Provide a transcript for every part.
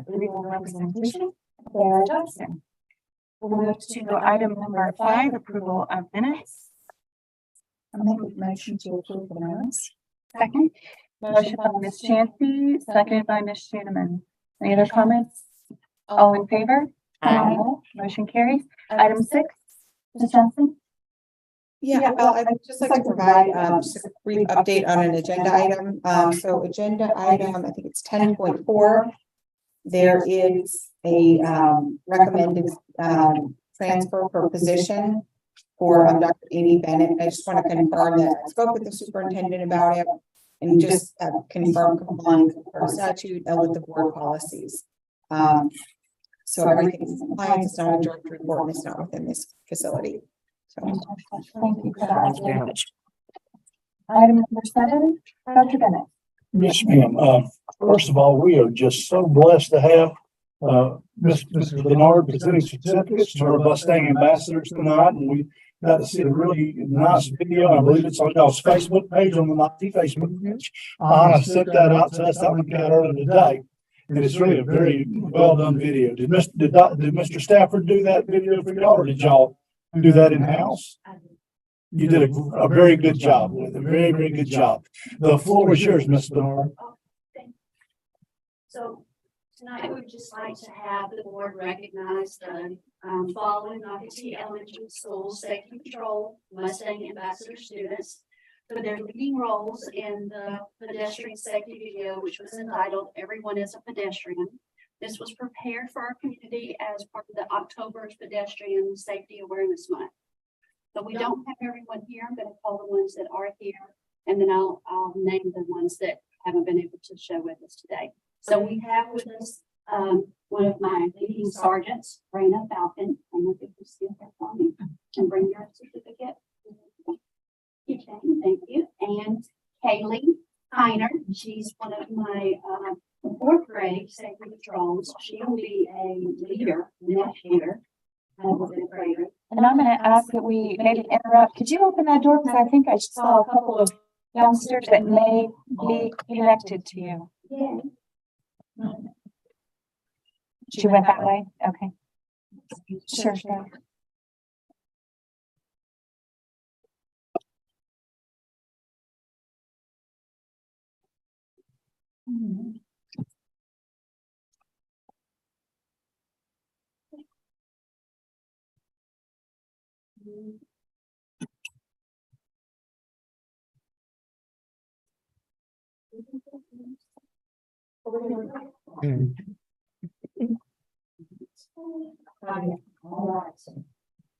for legal representation, Sarah Johnson. We'll move to item number 5, approval of minutes. I'll make a motion to approve the minutes. Second. Motion by Ms. Chancey, seconded by Ms. Schoeneman. Any other comments? All in favor? Aye. Motion carries. Item 6, Ms. Johnson. Yeah, well, I'd just like to provide just a brief update on an agenda item. So agenda item, I think it's 10.4. There is a recommended transfer for position for Dr. Amy Bennett. I just want to confirm that I spoke with the superintendent about it and just confirm compliance with our statute and with the board policies. So everything is in compliance. It's not a direct report and it's not within this facility. So Thank you for that. Item number 7, Dr. Bennett. Yes, ma'am. First of all, we are just so blessed to have Mrs. Bernard presenting certificates to our Mustang ambassadors tonight, and we got to see a really nice video. I believe it's on y'all's Facebook page, on the Nike Facebook page. I sent that out to us. That one got earlier today, and it's really a very well done video. Did Mr. Stafford do that video for y'all, or did y'all do that in house? You did a very good job with it. Very, very good job. The floor is yours, Ms. Bernard. So tonight we would just like to have the board recognize the following Nocatee Elementary School Safety Patrol Mustang Ambassador students for their leading roles in the pedestrian safety video, which was entitled "Everyone is a Pedestrian." This was prepared for our community as part of the October's Pedestrian Safety Awareness Month. So we don't have everyone here. I'm going to call the ones that are here, and then I'll name the ones that haven't been able to show with us today. So we have with us one of my leading sergeants, Raina Falcon. I'm going to see if they're for me and bring your certificate. Okay, thank you. And Kaylee Heiner, she's one of my 4th grade safety patrols. She will be a leader next year. And I'm going to ask that we maybe interrupt. Could you open that door? Because I think I saw a couple of youngsters that may be connected to you. Yeah. She went that way? Okay. Sure.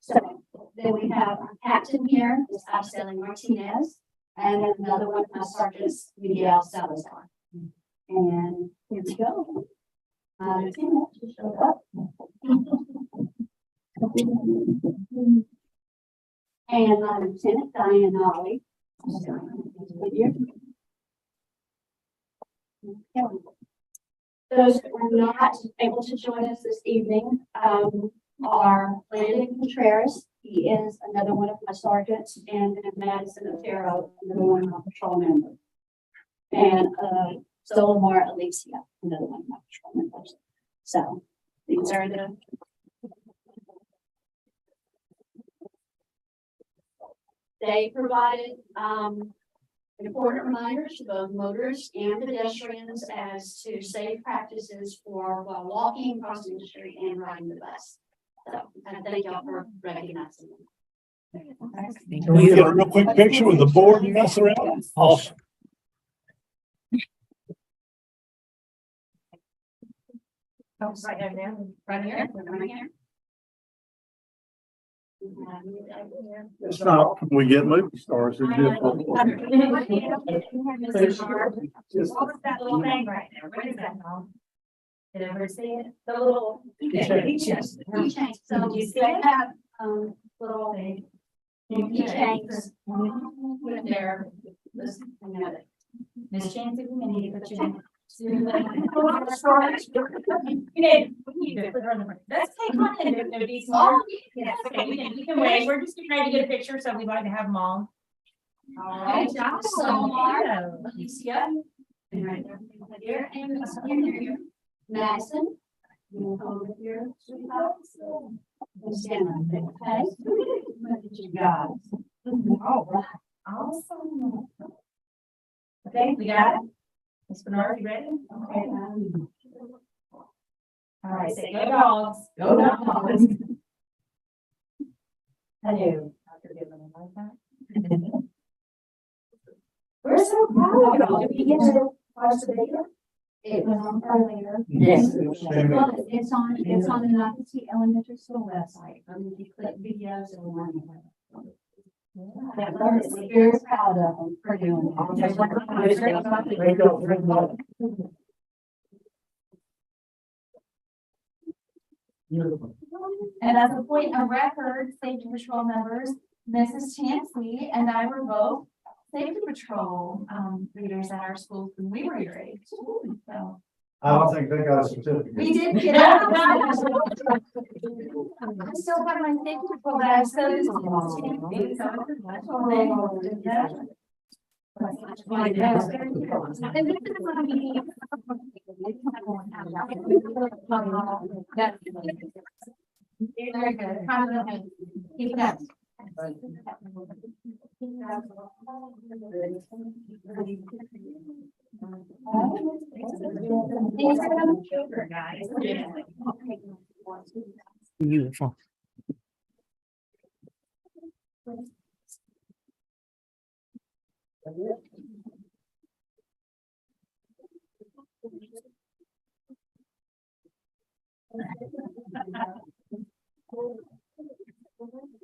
So then we have our captain here, is Araceli Martinez, and then another one of my sergeants, Miguel Salazar. And here we go. Lieutenant, just showed up. And Lieutenant Diane Nolly. Those that were not able to join us this evening are Landon Contreras. He is another one of my sergeants, and then Madison Otero, another one of my patrol members. And Solomar Alicia, another one of my patrol members. So these are the they provided important reminders to both motorists and pedestrians as to safe practices for while walking, crossing the street, and riding the bus. So I thank y'all for recognizing them. Can we get a real quick picture with the board and mess around? Awesome. Oh, right there, right here, right here. It's not, we get movie stars. It's difficult. What is that little thing right there? What is that called? Did you ever see it? The little keychains. So you see they have little keychains with their Miss Chancey, we need to put you in. Let's take one and be small. Yes, okay, we can wait. We're just getting ready to get a picture, so we'd like to have them all. All right, Dr. Solomar, Alicia, and right there, and here. Madison. You will come with your sweethearts. Stand up there, okay? Look at you guys. All right, awesome. Okay, we got it? Ms. Bernard, you ready? Okay. All right, say go dogs. Go dogs. Hello. We're so proud of you. Did we get to watch the video? It was on earlier. Yes. Well, it's on the Nocatee Elementary School website. If you click videos and one. We're very proud of them for doing it. And as a point of record, safety patrol members, Mrs. Chancelley and I were both safety patrol leaders at our schools when we were your age. So I don't think they got a certificate. we did get out. I still have my safety patrol badge, so does Mrs. Chancelley. So it's a special thing. Very good. Keep it up. Thanks for coming over, guys. Beautiful.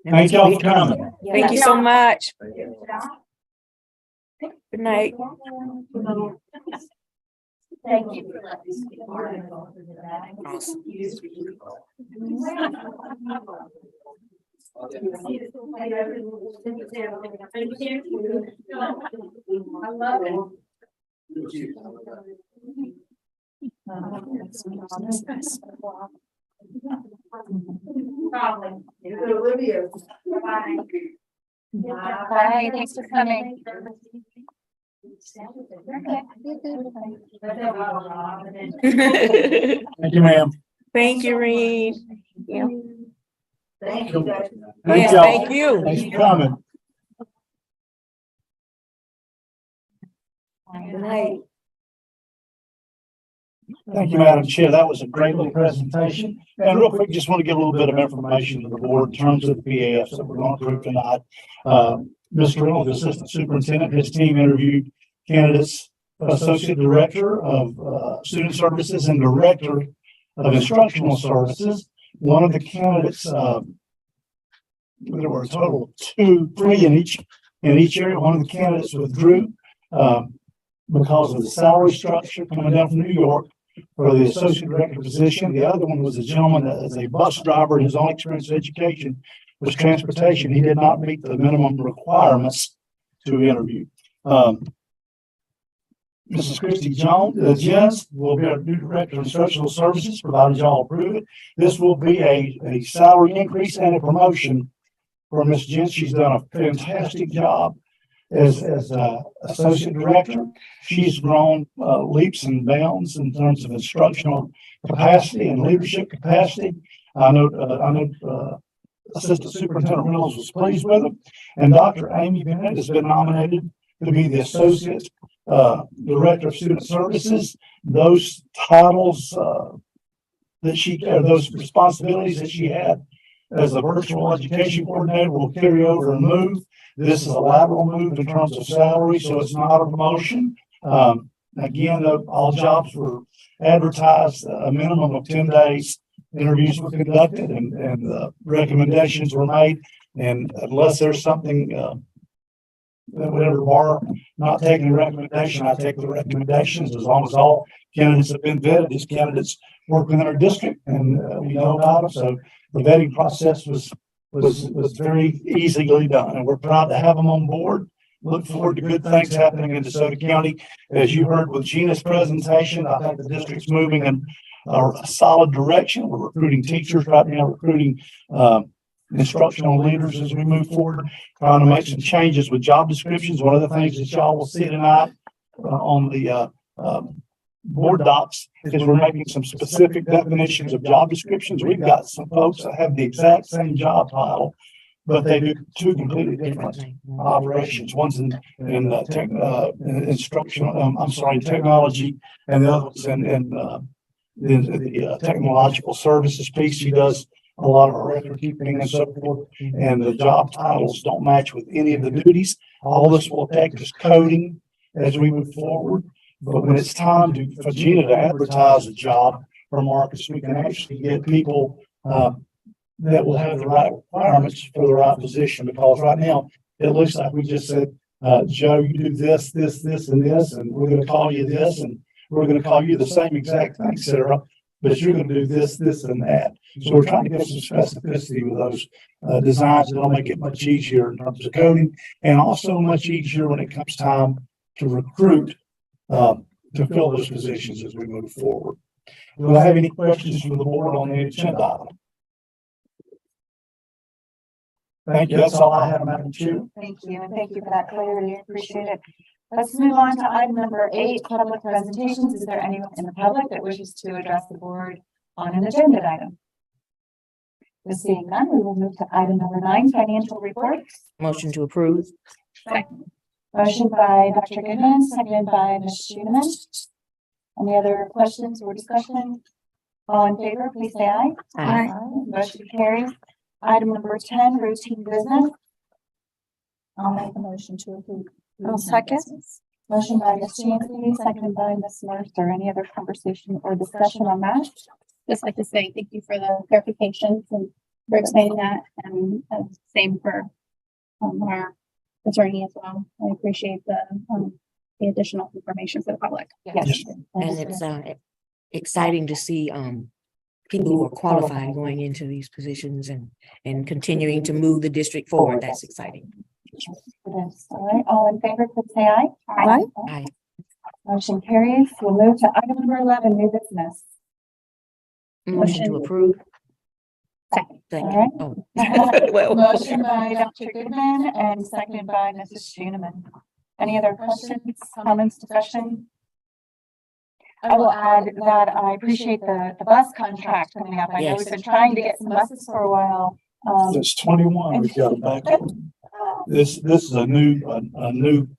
Thank y'all for coming. Thank you so much. Good night. Thank you for letting us be part of that. Awesome. I love it. Probably. Olivia. Bye. Bye, thanks for coming. Thank you, ma'am. Thank you, Reed. Thank you, guys. Thank Yes, y'all. thank you. Thanks for coming. Good night. Thank you, Madam Chair. That was a great little presentation. And real quick, just want to give a little bit of information to the board in terms of the PAFs that we're going to approve tonight. Mr. Reynolds, the Assistant Superintendent, his team interviewed candidates, Associate Director of Student Services and Director of Instructional Services. One of the candidates, there were a total of three in each area. One of the candidates withdrew because of the salary structure coming down from New York for the associate director position. The other one was a gentleman that is a bus driver, and his only experience in education was transportation. He did not meet the minimum requirements to interview. Mrs. Christy Jens will be our new director of instructional services, provided y'all approve it. This will be a salary increase and a promotion for Ms. Jens. She's done a fantastic job as associate director. She's grown leaps and bounds in terms of instructional capacity and leadership capacity. I know Assistant Superintendent Reynolds was pleased with him, and Dr. Amy Bennett has been nominated to be the Associate Director of Student Services. Those titles those responsibilities that she had as a virtual education coordinator will carry over and move. This is a lateral move in terms of salary, so it's not a promotion. Again, all jobs were advertised a minimum of 10 days. Interviews were conducted and recommendations were made. And unless there's something that would ever bar not taking the recommendation, I take the recommendations as long as all candidates have been vetted. These candidates work within our district and we know about them. So the vetting process was very easily done, and we're proud to have them on board. Look forward to good things happening in DeSoto County. As you heard with Gina's presentation, I think the district's moving in a solid direction. We're recruiting teachers right now, recruiting instructional leaders as we move forward, trying to make some changes with job descriptions. One of the things that y'all will see tonight on the board docs is we're making some specific definitions of job descriptions. We've got some folks that have the exact same job title, but they do two completely different operations. One's in instructional, technology, and the other one's in the technological services piece. She does a lot of our record keeping and so forth, and the job titles don't match with any of the duties. All this will take is coding as we move forward. But when it's time for Gina to advertise a job for Marcus, we can actually get people that will have the right requirements for the right position. Because right now, it looks like we just said, Joe, you do this, this, this, and this, and we're going to call you this, and we're going to call you the same exact thing, Sarah, but you're going to do this, this, and that. So we're trying to get some specificity with those designs that'll make it much easier in terms of coding, and also much easier when it comes time to recruit to fill those positions as we move forward. Do I have any questions from the board on the agenda item? Thank you. That's all I have, Madam Chair. Thank you, and thank you for that clarity. I appreciate it. Let's move on to item number 8, public presentations. Is there anyone in the public that wishes to address the board on an agenda item? Seeing none, we will move to item number 9, financial reports. Motion to approve. Motion by Dr. Goodman, seconded by Ms. Schooneman. Any other questions or discussion? All in favor, please say aye. Aye. Motion carries. Item number 10, routine business. I'll make a motion to approve. I'll second. Motion by Ms. Chancellor, seconded by Ms. Mercer. Any other conversation or discussion on that? Just like to say thank you for the clarifications and for explaining that, and same for our attorney as well. I appreciate the additional information for the public. Yes. And it's exciting to see people who are qualified going into these positions and continuing to move the district forward. That's exciting. All right, all in favor, please say aye. Aye. Aye. Motion carries. We'll move to item number 11, new business. Motion to approve. Thank All right. you. Oh. Well. Motion by Dr. Goodman and seconded by Mrs. Schooneman. Any other questions, comments, discussion? I will add that I appreciate the bus contract coming up. I know we've been trying to get some buses for a while. It's 21. We've got it back. This is a new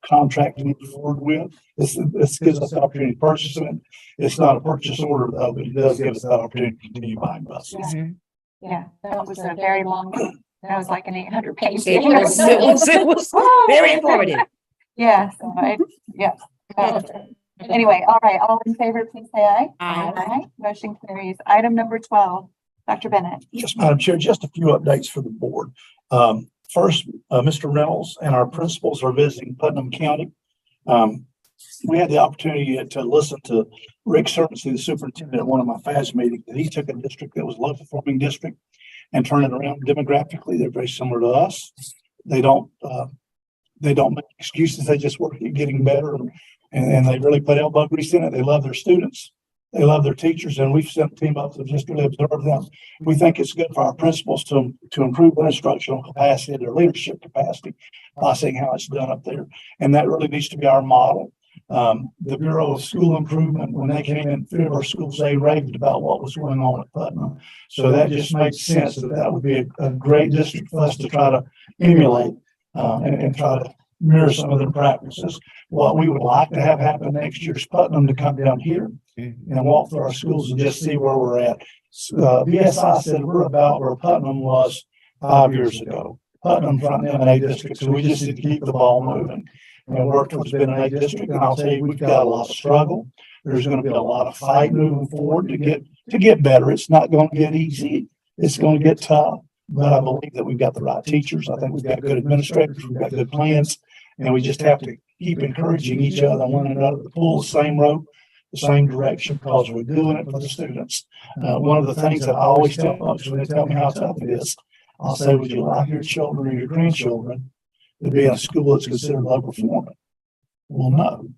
contract to move forward with. This gives us the opportunity to purchase it. It's not a purchase order though, but it does give us that opportunity to continue buying buses. Mhm. Yeah, that was a very long, that was like an 800-page. It was very informative. Yeah, so anyway, all right, all in favor, please say aye. Aye. Motion carries. Item number 12, Dr. Bennett. Yes, Madam Chair, just a few updates for the board. First, Mr. Reynolds and our principals are visiting Putnam County. We had the opportunity to listen to Rick Serpency, the superintendent, at one of my FAS meetings. He took a district that was a low-performing district and turned it around demographically. They're very similar to us. They don't make excuses. They just work at getting better, and they really put elbow grease in it. They love their students. They love their teachers, and we've sent a team up to just really observe them. We think it's good for our principals to improve their instructional capacity, their leadership capacity, by seeing how it's done up there. And that really needs to be our model. The Bureau of School Improvement, when they came in, 3 of our schools, they raved about what was going on at Putnam. So that just makes sense that would be a great district for us to try to emulate and try to mirror some of their practices. What we would like to have happen next year is Putnam to come down here and walk through our schools and just see where we're at. BSI said we're about where Putnam was 5 years ago. Putnam's right now in A district, so we just need to keep the ball moving and work towards being an A district. And I'll tell you, we've got a lot of struggle. There's going to be a lot of fight moving forward to get better. It's not going to get easy. It's going to get tough. But I believe that we've got the right teachers. I think we've got good administrators. We've got good plans. And we just have to keep encouraging each other and one another to pull the same rope, the same direction, because we're doing it for the students. One of the things that I always tell folks when they tell me how tough it is, I'll say, would you like your children or your grandchildren to be in a school that's considered low performing? Well, no.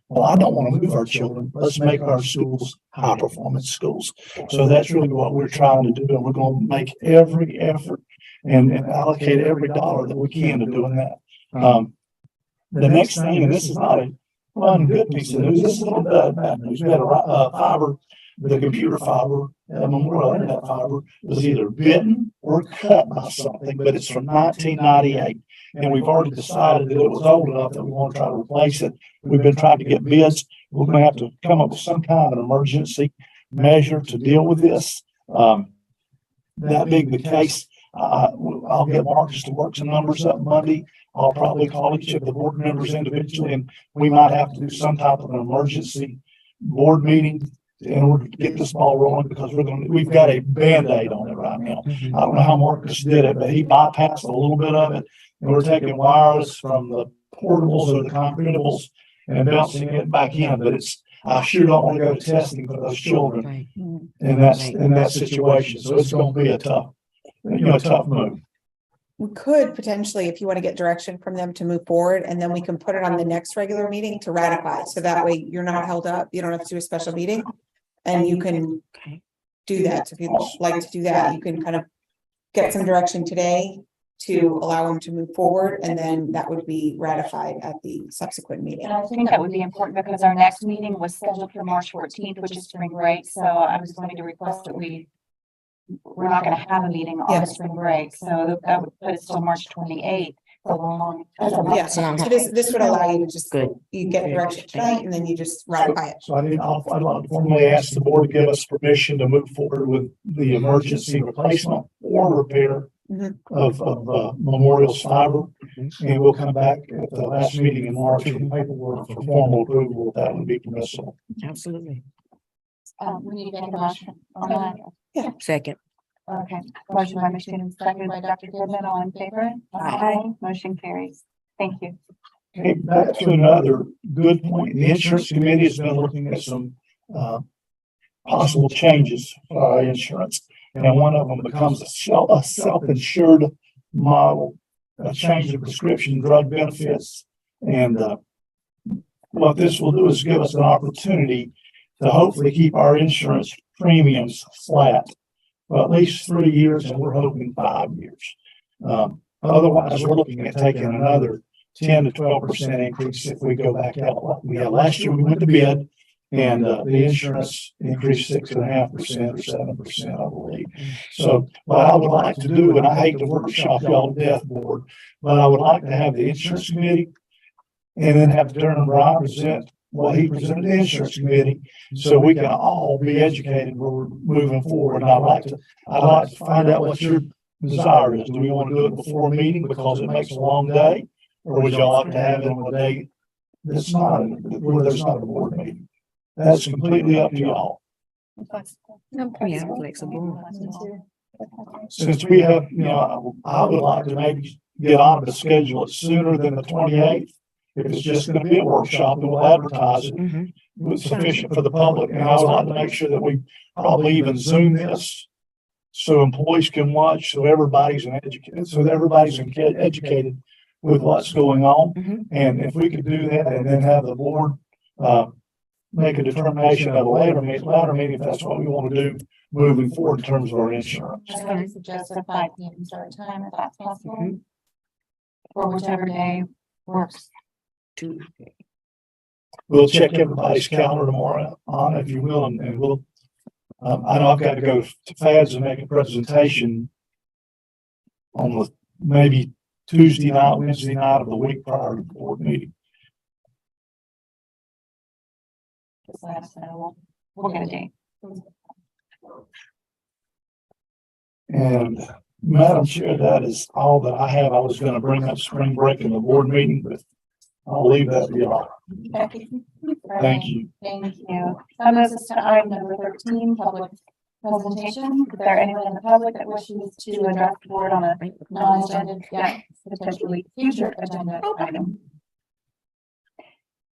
Well, I don't want to move our children. Let's make our schools high performance schools. So that's really what we're trying to do. And we're going to make every effort and allocate every dollar that we can to doing that. The next thing, and this is not one good piece of news. This is a little bad news. We had fiber, the computer fiber, Memorial Internet fiber was either bitten or cut by something, but it's from 1998. And we've already decided that it was old enough that we want to try to replace it. We've been trying to get bids. We're going to have to come up with some kind of emergency measure to deal with this. That being the case, I'll get Marcus to work some numbers up Monday. I'll probably call each of the board members individually, and we might have to do some type of an emergency board meeting in order to get this ball rolling, because we've got a Band-Aid on it right now. I don't know how Marcus did it, but he bypassed a little bit of it, and we're taking wires from the portables or the concretables and bouncing it back in. But I sure don't want to go testing for those children Right. in that situation. So it's going to be a tough move. We could potentially, if you want to get direction from them, to move forward, and then we can put it on the next regular meeting to ratify. So that way you're not held up. You don't have to do a special meeting. And you can Okay. do that. So if you'd like to do that, you can kind of get some direction today to allow them to move forward, and then that would be ratified at the subsequent meeting. And I think that would be important because our next meeting was scheduled for March 14th, which is spring break. So I was going to request that we're not going to have a meeting on Yeah. spring break. So that would put it till March 28th. So long. Yeah, so this would allow you to just, Good. you get direction tonight and then you just ratify it. So I'd like to formally ask the board to give us permission to move forward with the emergency replacement or repair Mhm. of Memorial's fiber. And we'll come back at the last meeting in March with paperwork for formal approval if that would be permissible. Absolutely. We need to make a motion on that. Second. Okay, motion by Michigan, seconded by Dr. Goodman, all in favor? Aye. Motion carries. Thank you. Okay, back to another good point. The insurance committee has been looking at some possible changes for our insurance. And one of them becomes a self-insured model, a change of prescription drug benefits. And what this will do is give us an opportunity to hopefully keep our insurance premiums flat for at least 3 years, and we're hoping 5 years. Otherwise, we're looking at taking another 10 to 12% increase if we go back out like we had last year. We went to bid, and the insurance increased 6.5% or 7%, I believe. So what I would like to do, and I hate to workshop y'all to death, board, but I would like to have the insurance committee and then have Darren Bryant present what he presented to the insurance committee, so we can all be educated where we're moving forward. And I'd like to find out what your desire is. Do we want to do it before a meeting because it makes a long day? Or would y'all like to have it on a day that's not, where there's not a board meeting? That's completely up to y'all. Yeah, flexible. Since we have, I would like to maybe get on to schedule it sooner than the 28th. If it's just going to be a workshop, then we'll advertise it with sufficient for the public. And I would like to make sure that we probably even Zoom this so employees can watch, so everybody's educated with what's going on. And if we could do that and then have the board make a determination at a later meeting, if that's what we want to do moving forward in terms of our insurance. I would suggest a 5 p.m. start time if that's possible. Or whichever day works. We'll check everybody's calendar tomorrow on, if you will, and we'll, I know I've got to go to FADS and make a presentation on the maybe Tuesday night, Wednesday night of the week prior to the board meeting. Just let us know. We'll get a date. And Madam Chair, that is all that I have. I was going to bring up spring break in the board meeting, but I'll leave that to y'all. Thank you. Thank you. That moves us to item number 13, public presentation. Is there anyone in the public that wishes to address the board on a non-agenda, potentially future agenda item?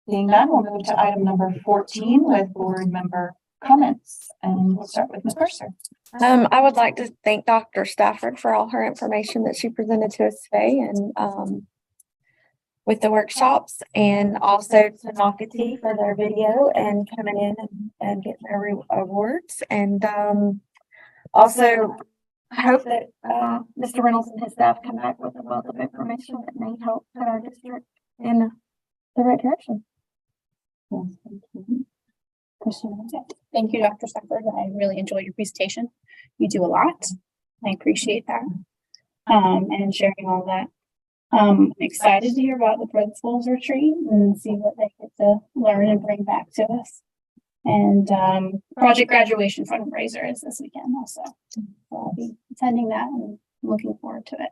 Seeing none, we'll move to item number 14 with board member comments, and we'll start with Ms. Mercer. I would like to thank Dr. Stafford for all her information that she presented to us today, and with the workshops, and also to Nocatee for their video and coming in and getting their awards. And also, I hope that Mr. Reynolds and his staff come back with a wealth of information that may help put our district in the right direction. Thank you, Dr. Stafford. I really enjoyed your presentation. You do a lot. I appreciate that. And sharing all that. Excited to hear about the principal's retreat and see what they get to learn and bring back to us. And project graduation fundraiser is this weekend also. So I'll be attending that and looking forward to it.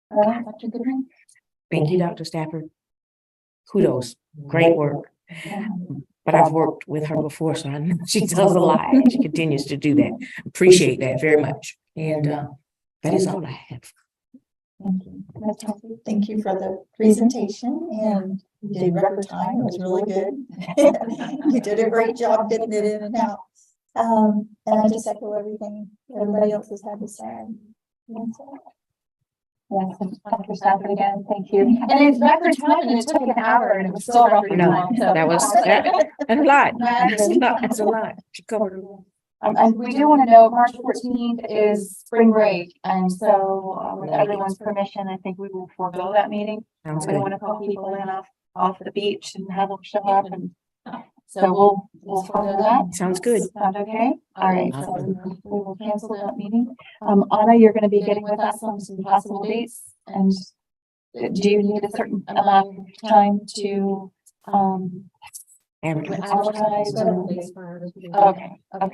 Dr. Goodwin? Thank you, Dr. Stafford. Kudos, great work. But I've worked with her before, so I know she does a lot and she continues to do that. Appreciate that very much. And that is all I have. Thank you. Ms. Humphrey, thank you for the presentation, and you did record time. It was really good. You did a great job getting it in and out. And I just echo everything everybody else has had to say. Yes, and Dr. Stafford again, thank you. And it's record time and it took an hour and it was still record No, time. So that was that's a lot. That's a lot. She covered it. And we do want to know March 14th is spring break. And so with everyone's permission, I think we will forego that meeting. Sounds We don't good. want to call people in off the beach and have them show up. And so we'll forego that. Sounds good. Sound okay? All right, so we will cancel that meeting. Anna, you're gonna be getting with us on some possible dates, and do you need a certain amount of time to, advertise? Okay,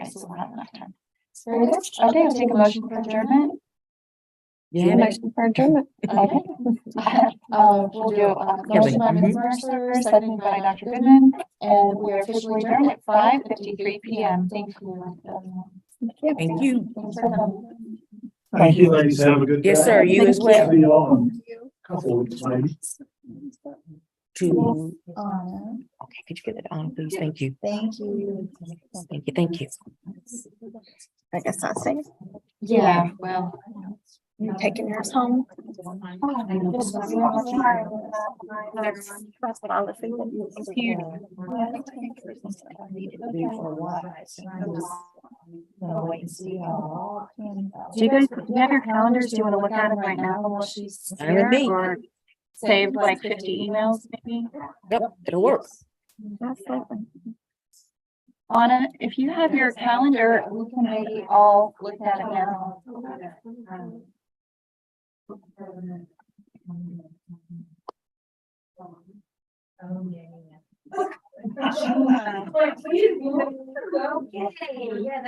so we'll have enough time. Very good. Okay, I'll take a motion for adjournment. Yeah, Motion for adjournment. Okay. We'll do, motion by Ms. Mercer, seconded by Dr. Goodman, and we are officially adjourned at 5:53 p.m. Thank you. Thank you. Thanks for coming. Thank you, ladies. Have a good day. Yes, sir. You as well. See y'all in a couple of weeks, maybe. Okay, could you get it on, please? Thank you. Thank you. Thank you. Thank you. I guess I'll say, Yeah, well. you're taking yours home. That's what I was thinking. It's huge. Do you have your calendars? Do you want to look at them right now while she's Fine with here, me. or save like 50 emails maybe? Yep, it'll work. Anna, if you have your calendar, we can maybe all look at it now.